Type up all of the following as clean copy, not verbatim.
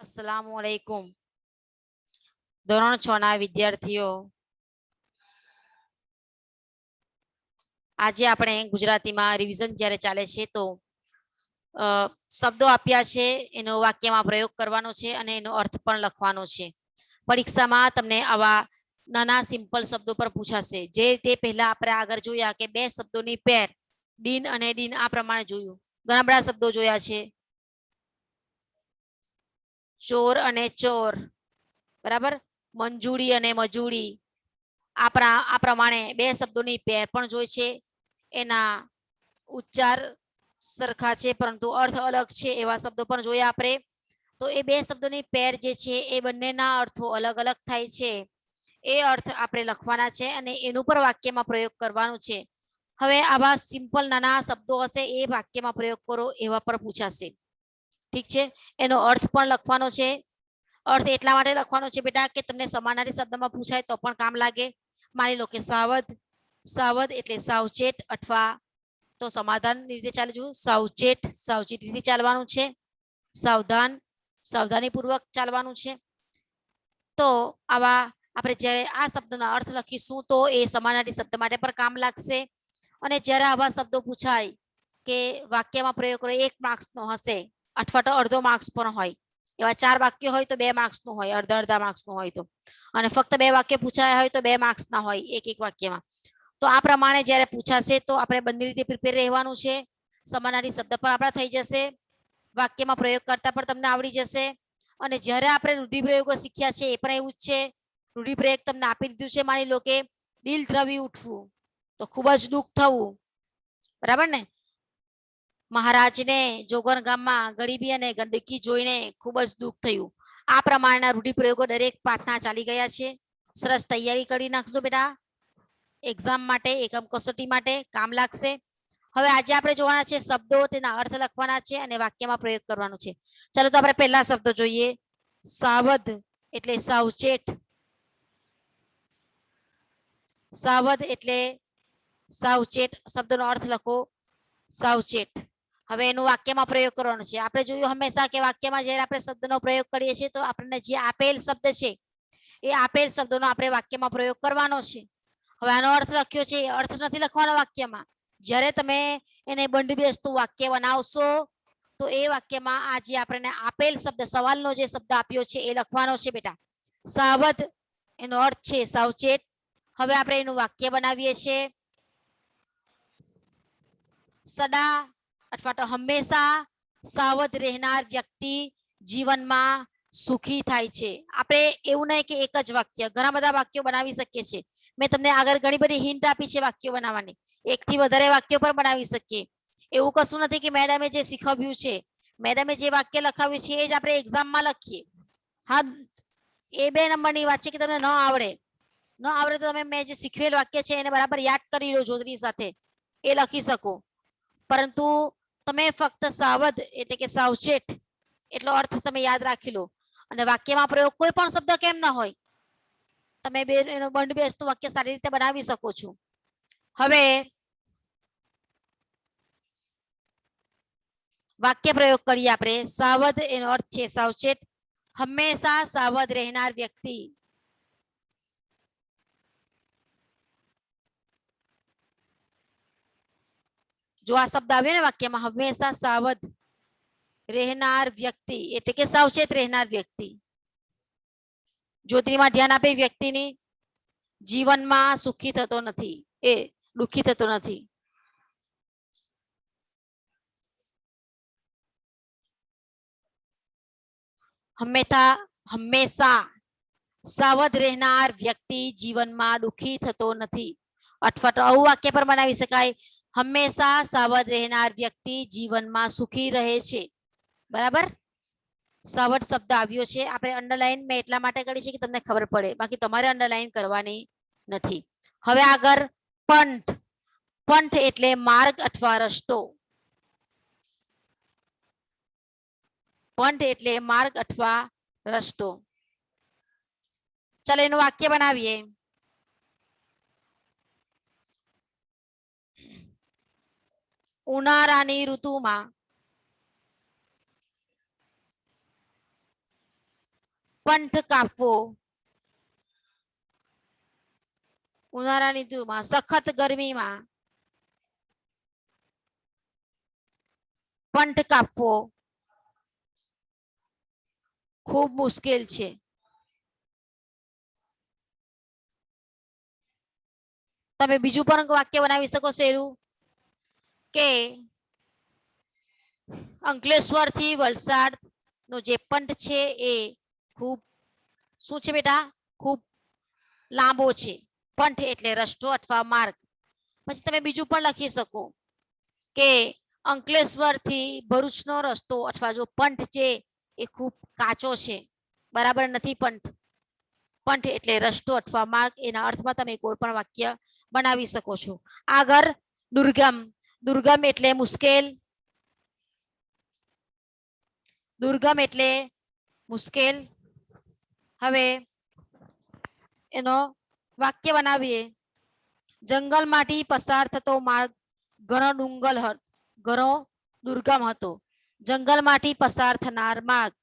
अस्सलामुअलैकुम। ધોરણ 6 ના વિદ્યાર્થીઓ, આજે આપણે ગુજરાતીમાં રિવિઝન જ્યારે ચાલે છે તો શબ્દો આપ્યા છે, એનો વાક્યમાં પ્રયોગ કરવાનો છે અને એનો અર્થ પણ લખવાનો છે. પરીક્ષામાં તમને આવા નાના સિમ્પલ શબ્દો પર પૂછાશે. જે તે પહેલા આપણે આગળ જોયા કે બે શબ્દોની પેર ડીન અને ડીન આ પ્રમાણે જોયું. ઘણા બધા શબ્દો જોયા છે, ચોર અને ચોર, બરાબર, મંજૂરી અને મજૂરી. આ પ્રમાણે બે શબ્દોની પેર પણ જોઈ છે. એના ઉચ્ચાર સરખા છે પરંતુ અર્થ અલગ છે એવા શબ્દો પણ જોયા આપણે. તો એ બે શબ્દોની પેર જે છે એ બંનેના અર્થો અલગ અલગ થાય છે. એ અર્થ આપણે લખવાના છે અને એનું પર વાક્યમાં પ્રયોગ કરવાનું છે. હવે આવા સિમ્પલ નાના શબ્દો હશે એ વાક્યમાં પ્રયોગ કરો એવા પર પૂછાશે. ઠીક છે, એનો અર્થ પણ લખવાનો છે. અર્થ એટલા માટે લખવાનો છે બેટા કે તમને સમાનાર્થી શબ્દમાં પૂછાય તો પણ કામ લાગે. માની લો કે સાવધ, સાવધ એટલે સાવચેત અથવા તો સમાધાન રીતે ચાલવું. સાવચેત, સાવચેતીથી ચાલવાનું છે. સાવધાન, સાવધાનીપૂર્વક ચાલવાનું છે. તો આવા આપણે જ્યારે આ શબ્દના અર્થ લખીશું તો એ સમાનાર્થી શબ્દ માટે પણ કામ લાગશે. અને જ્યારે આવા શબ્દો પૂછાય કે વાક્યમાં પ્રયોગ કરો 1 માર્ક્સનો હશે અથવા તો અડધો માર્ક્સ પણ હોય. એવા 4 વાક્યો હોય તો 2 માર્ક્સનું હોય, અડધા અડધા માર્ક્સનું હોય તો. અને ફક્ત 2 વાક્ય પૂછાયા હોય તો 2 માર્ક્સના હોય એક એક વાક્યમાં. તો આ પ્રમાણે જ્યારે પૂછાશે તો આપણે બંને રીતે પ્રિપેર રહેવાનું છે. સમાનાર્થી શબ્દ પણ આપણા થઈ જશે, વાક્યમાં પ્રયોગ કરતા પણ તમને આવડી જશે. અને જ્યારે આપણે રૂઢિપ્રયોગો શીખ્યા છે એ પણ એવું જ છે. રૂઢિપ્રયોગ તમને આપી દીધું છે. માની લો કે દિલ દ્રવી ઉઠવું તો ખૂબ જ દુઃખ થવું, બરાબર ને. મહારાજને જોગણ ગામમાં ગરીબી અને ગંદકી જોઈને ખૂબ જ દુઃખ થયું. આ પ્રમાણના રૂઢિપ્રયોગો દરેક પાઠના ચાલી ગયા છે. સરસ તૈયારી કરી નાખજો બેટા, એક્ઝામ માટે, એકમ કસોટી માટે કામ લાગશે. હવે આજે આપણે જોવાના છે શબ્દો, તેના અર્થ લખવાના છે અને વાક્યમાં પ્રયોગ કરવાનો છે. ચાલો તો આપણે પહેલા શબ્દો જોઈએ. સાવધ એટલે સાવચેત. સાવધ એટલે સાવચેત. શબ્દનો અર્થ લખો સાવચેત. હવે એનું વાક્યમાં પ્રયોગ કરવાનો છે. આપણે જોયું હંમેશા કે વાક્યમાં જ્યારે આપણે શબ્દનો પ્રયોગ કરીએ છીએ તો આપણને જે આપેલ શબ્દ છે એ આપેલ શબ્દોનો આપણે વાક્યમાં પ્રયોગ કરવાનો છે. હવે આનો અર્થ લખ્યો છે, અર્થ નથી લખવાનો વાક્યમાં. જ્યારે તમે એને બંધ બેસતું વાક્ય બનાવશો તો એ વાક્યમાં આ જે આપણને આપેલ શબ્દ, સવાલનો જે શબ્દ આપ્યો છે એ લખવાનો છે બેટા. સાવધ એનો અર્થ છે સાવચેત. હવે આપણે એનું વાક્ય બનાવીએ છીએ. સદા અથવા તો હંમેશા સાવધ રહેનાર વ્યક્તિ જીવનમાં સુખી થાય છે. આપણે એવું નહીં કે એક જ વાક્ય, ઘણા બધા વાક્યો બનાવી શકીએ છીએ. મેં તમને આગળ ઘણી બધી હિન્ટ આપી છે વાક્યો બનાવવાની. એકથી વધારે વાક્યો પણ બનાવી શકીએ. એવું કશું નથી કે મેડમે જે શીખવ્યું છે, મેડમે જે વાક્ય લખાવ્યું છે એ જ આપણે એક્ઝામમાં લખીએ. હા, એ 2 નંબરની વાત છે કે તમને ન આવડે. ન આવડે તો તમે મેં જે શીખવેલ વાક્ય છે એને બરાબર યાદ કરી લો જોડણી સાથે, એ લખી શકો. પરંતુ તમે ફક્ત સાવધ એટલે કે સાવચેત એટલો અર્થ તમે યાદ રાખી લો. અને વાક્યમાં પ્રયોગ કોઈ પણ શબ્દ કેમ ના હોય, તમે એનો બંધ બેસતું વાક્ય સારી રીતે બનાવી શકો છો. હવે વાક્ય પ્રયોગ કરીએ આપણે. સાવધ એનો અર્થ છે સાવચેત. હંમેશા સાવધ રહેનાર વ્યક્તિ, જો આ શબ્દ આવ્યો ને વાક્યમાં, હંમેશા સાવધ રહેનાર વ્યક્તિ એટલે કે સાવચેત રહેનાર વ્યક્તિ. જ્યોતિમાં ધ્યાન આપે વ્યક્તિની જીવનમાં સુખી થતો નથી, એ દુઃખી થતો નથી. હંમેશા સાવધ રહેનાર વ્યક્તિ જીવનમાં દુઃખી થતો નથી. અથવા તો આવું વાક્ય પણ બનાવી શકાય, હંમેશા સાવધ રહેનાર વ્યક્તિ જીવનમાં સુખી રહે છે. બરાબર. સાવધ શબ્દ આવ્યો છે. આપણે અંડરલાઈન મેં એટલા માટે કરી છે કે તમને ખબર પડે, બાકી તમારે અંડરલાઈન કરવાની નથી. હવે આગળ પંથ. પંથ એટલે માર્ગ અથવા રસ્તો. પંથ એટલે માર્ગ અથવા રસ્તો. ચાલો એનું વાક્ય બનાવીએ. ઉનાળાની ઋતુમાં પંથ કાપવો, ઉનાળાની ઋતુમાં સખત ગરમીમાં પંથ કાપવો ખૂબ મુશ્કેલ છે. તમે બીજું પણ વાક્ય બનાવી શકો સહેલું કે અંકલેશ્વર થી વલસાડ નો જે પંથ છે એ ખૂબ શું છે બેટા, ખૂબ લાંબો છે. પંથ એટલે રસ્તો અથવા માર્ગ. પછી તમે બીજું પણ લખી શકો કે અંકલેશ્વર થી ભરૂચનો રસ્તો અથવા જો પંથ છે એ ખૂબ કાચો છે, બરાબર નથી. પંથ એટલે રસ્તો અથવા માર્ગ. એના અર્થમાં તમે કોઈ પણ વાક્ય બનાવી શકો છો. આગળ દુર્ગમ. દુર્ગમ એટલે મુશ્કેલ. દુર્ગમ એટલે મુશ્કેલ. હવે એનો વાક્ય બનાવીએ. જંગલમાંથી પસાર થતો માર્ગ ઘણો દુર્ગમ હતો. જંગલમાંથી પસાર થનાર માર્ગ.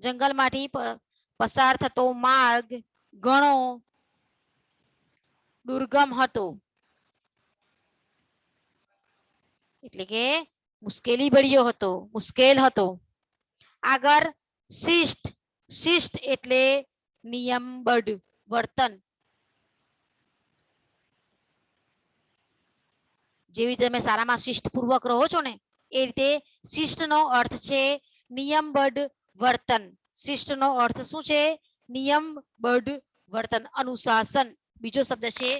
જંગલમાંથી પસાર થતો માર્ગ ઘણો દુર્ગમ હતો, એટલે કે મુશ્કેલી ભર્યો હતો, મુશ્કેલ હતો. આગળ શિષ્ટ. શિષ્ટ એટલે નિયમબદ્ધ વર્તન. જેવી તમે શાળામાં શિષ્ટપૂર્વક રહો છો ને એ રીતે શિષ્ટનો અર્થ છે નિયમબદ્ધ વર્તન. શિષ્ટનો અર્થ શું છે? નિયમબદ્ધ વર્તન, અનુશાસન. બીજો શબ્દ છે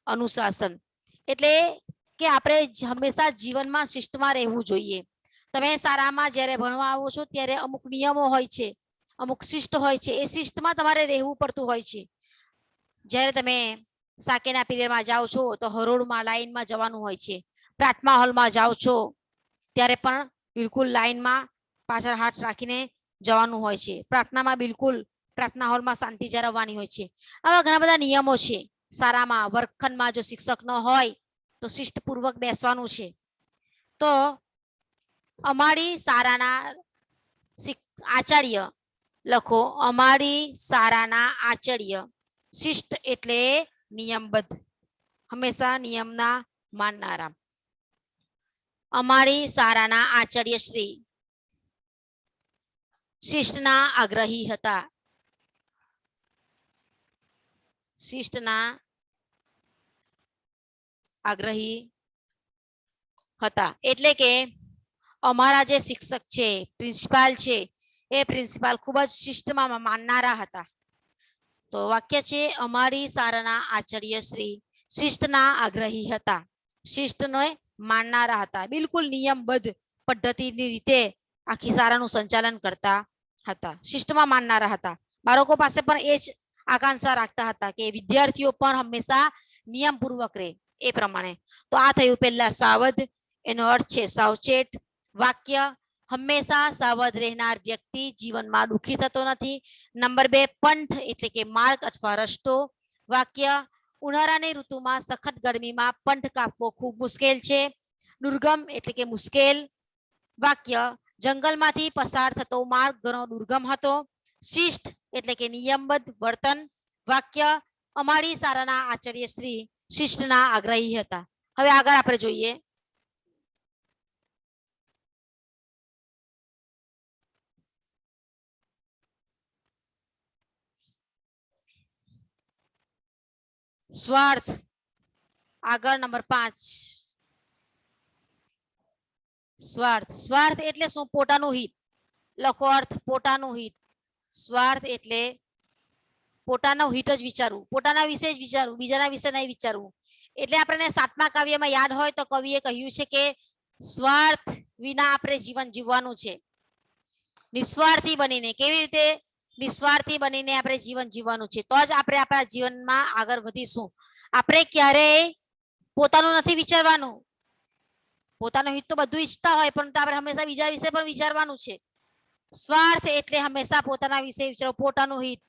અનુશાસન. એટલે કે આપણે હંમેશા જીવનમાં શિસ્તમાં રહેવું જોઈએ. તમે શાળામાં જ્યારે ભણવા આવો છો ત્યારે અમુક નિયમો હોય છે, અમુક શિસ્ત હોય છે. એ શિસ્તમાં તમારે રહેવું પડતું હોય છે. જ્યારે તમે સાકેના પીરિયડમાં જાઓ છો તો હરોળમાં લાઈનમાં જવાનું હોય છે. પ્રાર્થના હોલમાં જાઓ છો ત્યારે પણ બિલકુલ લાઈનમાં પાછળ હાથ રાખીને જવાનું હોય છે. પ્રાર્થનામાં બિલકુલ પ્રાર્થના હોલમાં શાંતિ જાળવવાની હોય છે. આવા ઘણા બધા નિયમો છે. શાળામાં વર્ગખંડમાં જો શિક્ષક ન હોય તો શિસ્તપૂર્વક બેસવાનું છે. તો અમારી શાળાના આચાર્ય લખો. અમારી શાળાના આચાર્ય. શિસ્ત એટલે નિયમબદ્ધ, હંમેશા નિયમના માનનારા. અમારી શાળાના આચાર્ય શ્રી શિસ્તના આગ્રહી હતા. શિસ્તના આગ્રહી હતા એટલે કે અમારા જે શિક્ષક છે, પ્રિન્સિપાલ છે, એ પ્રિન્સિપાલ ખૂબ જ શિસ્તમાં માનનારા હતા. તો વાક્ય છે અમારી શાળાના આચાર્ય શ્રી શિસ્તના આગ્રહી હતા. શિસ્તને માનનારા હતા. બિલકુલ નિયમબદ્ધ પદ્ધતિની રીતે આખી શાળાનું સંચાલન કરતા હતા. શિસ્તમાં માનનારા હતા. બાળકો પાસે પણ એ જ આકાંક્ષા રાખતા હતા કે વિદ્યાર્થીઓ પણ હંમેશા નિયમપૂર્વક રહે એ પ્રમાણે. તો આ થયું પહેલા સાવધ. એનો અર્થ છે સાવચેત. વાક્ય હંમેશા સાવધ રહેનાર વ્યક્તિ જીવનમાં દુઃખી થતો નથી. નંબર 2 પંથ એટલે કે માર્ગ અથવા રસ્તો. વાક્ય ઉનાળાની ઋતુમાં સખત ગરમીમાં પંથ કાપવો ખૂબ મુશ્કેલ છે. દુર્ગમ એટલે કે મુશ્કેલ. વાક્ય જંગલમાંથી પસાર થતો માર્ગ ઘણો દુર્ગમ હતો. શિસ્ત એટલે કે નિયમબદ્ધ વર્તન. વાક્ય અમારી શાળાના આચાર્ય શ્રી શિસ્તના આગ્રહી હતા. હવે આગળ આપણે જોઈએ સ્વાર્થ. આગળ નંબર 5 સ્વાર્થ. સ્વાર્થ એટલે શું? પોતાનું હિત. લખો અર્થ પોતાનું હિત. સ્વાર્થ એટલે પોતાનું હિત જ વિચારવું, પોતાના વિશે જ વિચારવું, બીજાના વિશે નહીં વિચારવું. એટલે આપણને 7મા કાવ્યમાં યાદ હોય તો કવિએ કહ્યું છે કે સ્વાર્થ વિના આપણે જીવન જીવવાનું છે. નિસ્વાર્થી બનીને. કેવી રીતે? નિસ્વાર્થી બનીને આપણે જીવન જીવવાનું છે. તો જ આપણે આપણા જીવનમાં આગળ વધીશું. આપણે ક્યારેય પોતાનું નથી વિચારવાનું. પોતાનું હિત તો બધું ઈચ્છતા હોય પણ આપણે હંમેશા બીજા વિશે પણ વિચારવાનું છે. સ્વાર્થ એટલે હંમેશા પોતાના વિશે વિચારો, પોતાનું હિત.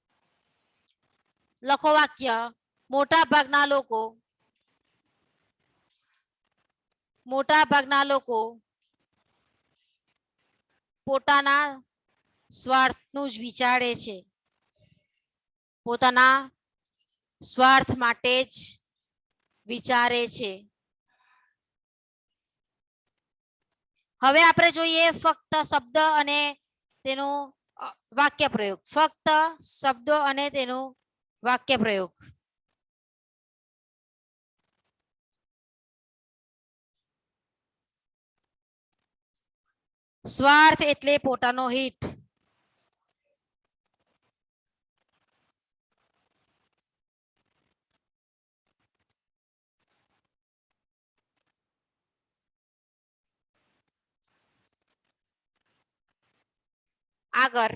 લખો વાક્ય મોટા ભાગના લોકો મોટા ભાગના લોકો પોતાના સ્વાર્થનું જ વિચારે છે, પોતાના સ્વાર્થ માટે જ વિચારે છે. હવે આપણે જોઈએ ફક્ત શબ્દ અને તેનો વાક્ય પ્રયોગ. ફક્ત શબ્દો અને તેનો વાક્ય પ્રયોગ. સ્વાર્થ એટલે પોતાનો હિત. આગળ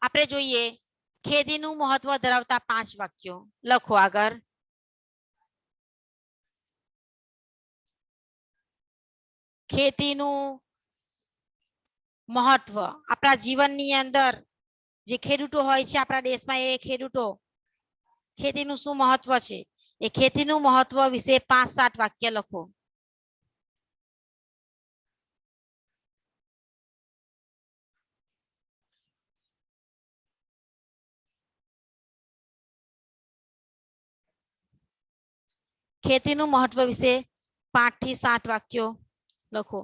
આપણે જોઈએ ખેતીનું મહત્વ ધરાવતા 5 વાક્યો. લખો આગળ. ખેતીનું મહત્વ આપણા જીવનની અંદર જે ખેડૂતો હોય છે આપણા દેશમાં, એ ખેડૂતો ખેતીનું શું મહત્વ છે એ ખેતીનું મહત્વ વિશે 5-7 વાક્ય લખો. ખેતીનું મહત્વ વિશે 5 થી 7 વાક્યો લખો.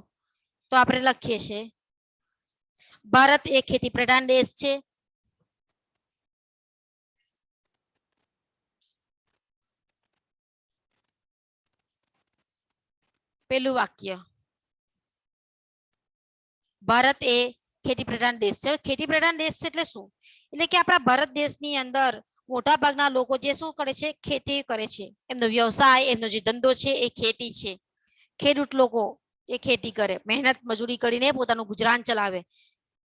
તો આપણે લખીએ છીએ, ભારત એક ખેતી પ્રધાન દેશ છે. પેલું વાક્ય, ભારત એ ખેતી પ્રધાન દેશ છે. ખેતી પ્રધાન દેશ છે એટલે શું? એટલે કે આપણા ભારત દેશની અંદર મોટા ભાગના લોકો જે શું કરે છે, ખેતી કરે છે. એમનો વ્યવસાય, એમનો જે ધંધો છે એ ખેતી છે. ખેડૂત લોકો એ ખેતી કરે, મહેનત મજૂરી કરીને પોતાનું ગુજરાન ચલાવે.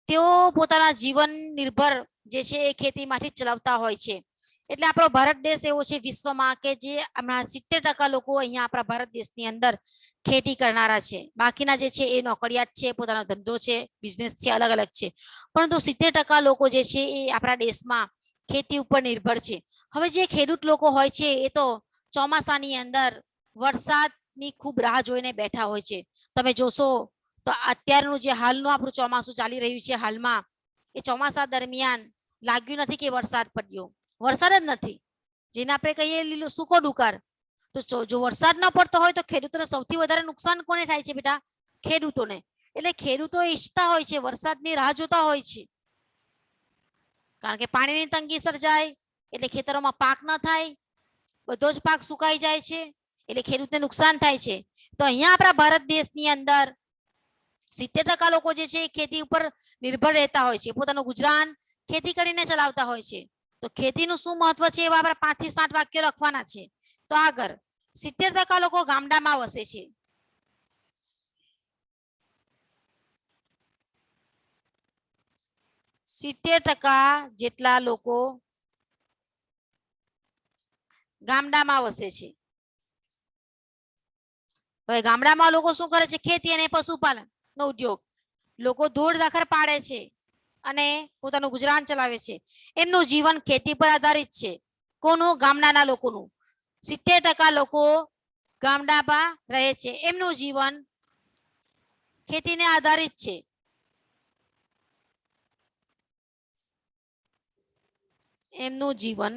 તેઓ પોતાના જીવન નિર્ભર જે છે એ ખેતીમાંથી ચલાવતા હોય છે. એટલે આપણો ભારત દેશ એવો છે વિશ્વમાં કે જે હમણાં 70% લોકો અહીંયા આપણા ભારત દેશની અંદર ખેતી કરનારા છે. બાકીના જે છે એ નોકરિયાત છે, પોતાનો ધંધો છે, બિઝનેસ છે, અલગ અલગ છે. પરંતુ 70% લોકો જે છે એ આપણા દેશમાં ખેતી ઉપર નિર્ભર છે. હવે જે ખેડૂત લોકો હોય છે એ તો ચોમાસાની અંદર વરસાદની ખૂબ રાહ જોઈને બેઠા હોય છે. તમે જોશો તો અત્યારનું જે હાલનું આપણું ચોમાસું ચાલી રહ્યું છે હાલમાં, એ ચોમાસા દરમિયાન લાગ્યું નથી કે વરસાદ પડ્યો. વરસાદ જ નથી, જેને આપણે કહીએ લીલો સૂકો દુકાળ. તો જો વરસાદ ન પડતો હોય તો ખેડૂતોને સૌથી વધારે નુકસાન કોને થાય છે બેટા? ખેડૂતોને. એટલે ખેડૂતો ઈચ્છતા હોય છે, વરસાદની રાહ જોતા હોય છે, કારણ કે પાણીની તંગી સર્જાય એટલે ખેતરોમાં પાક ન થાય, બધો જ પાક સુકાઈ જાય છે, એટલે ખેડૂતને નુકસાન થાય છે. તો અહીંયા આપણા ભારત દેશની અંદર 70% લોકો જે છે એ ખેતી ઉપર નિર્ભર રહેતા હોય છે, પોતાનું ગુજરાન ખેતી કરીને ચલાવતા હોય છે. તો ખેતીનું શું મહત્વ છે એવા આપણે 5 થી 7 વાક્યો લખવાના છે. તો આગળ 70% લોકો ગામડામાં વસે છે. જેટલા લોકો ગામડામાં વસે છે. હવે ગામડામાં લોકો શું કરે છે? ખેતી અને પશુપાલન નો ઉદ્યોગ. લોકો ધોર ધાખર પાડે છે અને પોતાનું ગુજરાન ચલાવે છે. એમનું જીવન ખેતી પર આધારિત છે. કોનું? ગામડાના લોકોનું. 70% લોકો ગામડામાં રહે છે, એમનું જીવન ખેતીને આધારિત છે. એમનું જીવન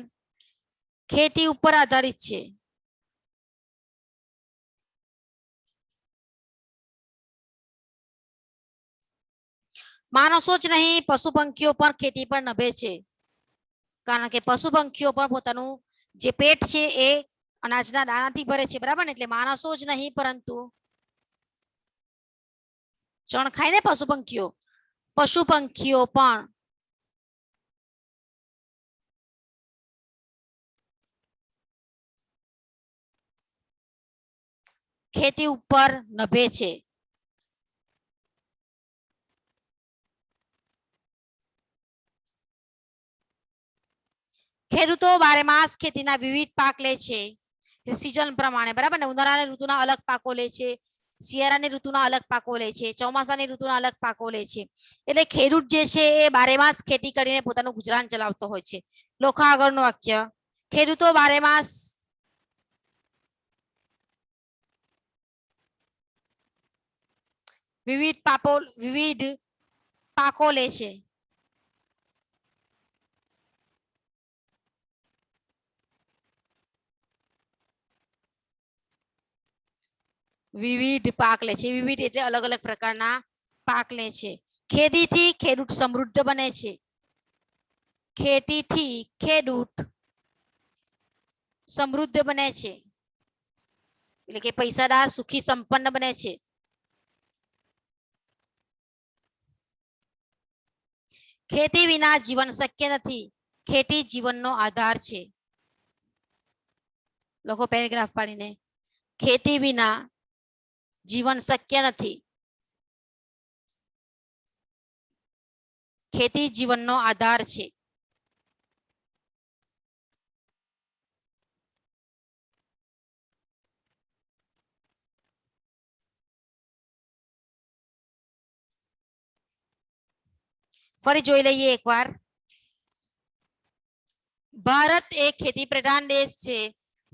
ખેતી ઉપર આધારિત છે. માણસો જ નહીં, પશુ પંખીઓ પણ ખેતી પર નભે છે, કારણ કે પશુ પંખીઓ પણ પોતાનું જે પેટ છે એ અનાજના દાણાથી ભરે છે, બરાબર ને? એટલે માણસો જ નહીં પરંતુ ચણ ખાય ને પશુ પંખીઓ પણ ખેતી ઉપર નભે છે. ખેડૂતો બારેમાસ ખેતીના વિવિધ પાક લે છે સિઝન પ્રમાણે, બરાબર ને? ઉનાળાની ઋતુના અલગ પાકો લે છે, શિયાળાની ઋતુના અલગ પાકો લે છે, ચોમાસાની ઋતુના અલગ પાકો લે છે. એટલે ખેડૂત જે છે એ બારેમાસ ખેતી કરીને પોતાનું ગુજરાન ચલાવતો હોય છે. લખો આગળનું વાક્ય, ખેડૂતો બારેમાસ વિવિધ પાકો લે છે. વિવિધ પાક લે છે. વિવિધ એટલે અલગ અલગ પ્રકારના પાક લે છે. ખેતીથી ખેડૂત સમૃદ્ધ બને છે. ખેતીથી ખેડૂત સમૃદ્ધ બને છે એટલે કે પૈસાદાર સુખી સંપન્ન બને છે. ખેતી વિના જીવન શક્ય નથી. ખેતી જીવનનો આધાર છે. લોકો પેરેગ્રાફ પાડીને ખેતી વિના જીવન શક્ય નથી. ખેતી જીવનનો આધાર છે. ફરી જોઈ લઈએ એકવાર. ભારત એક ખેતી પ્રધાન દેશ છે.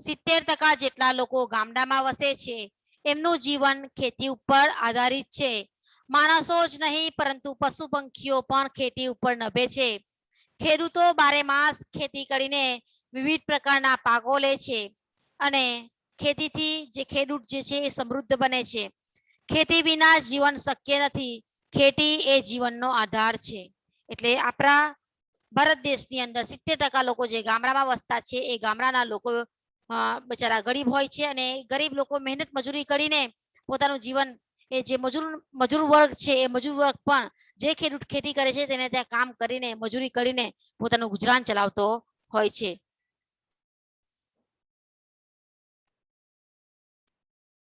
70% જેટલા લોકો ગામડામાં વસે છે. એમનું જીવન ખેતી ઉપર આધારિત છે. માણસો જ નહીં પરંતુ પશુ પંખીઓ પણ ખેતી ઉપર નભે છે. ખેડૂતો બારે માસ ખેતી કરીને વિવિધ પ્રકારના પાકો લે છે અને ખેતીથી જે ખેડૂત જે છે એ સમૃદ્ધ બને છે. ખેતી વિના જીવન શક્ય નથી. ખેતી એ જીવનનો આધાર છે. એટલે આપણા ભારત દેશની અંદર 70% લોકો જે ગામડામાં વસતા છે એ ગામડાના લોકો બિચારા ગરીબ હોય છે અને ગરીબ લોકો મહેનત મજૂરી કરીને પોતાનું જીવન એ જે મજૂર વર્ગ છે એ મજૂર વર્ગ પણ જે ખેડૂત ખેતી કરે છે તેને ત્યાં કામ કરીને મજૂરી કરીને પોતાનું ગુજરાન ચલાવતો હોય છે.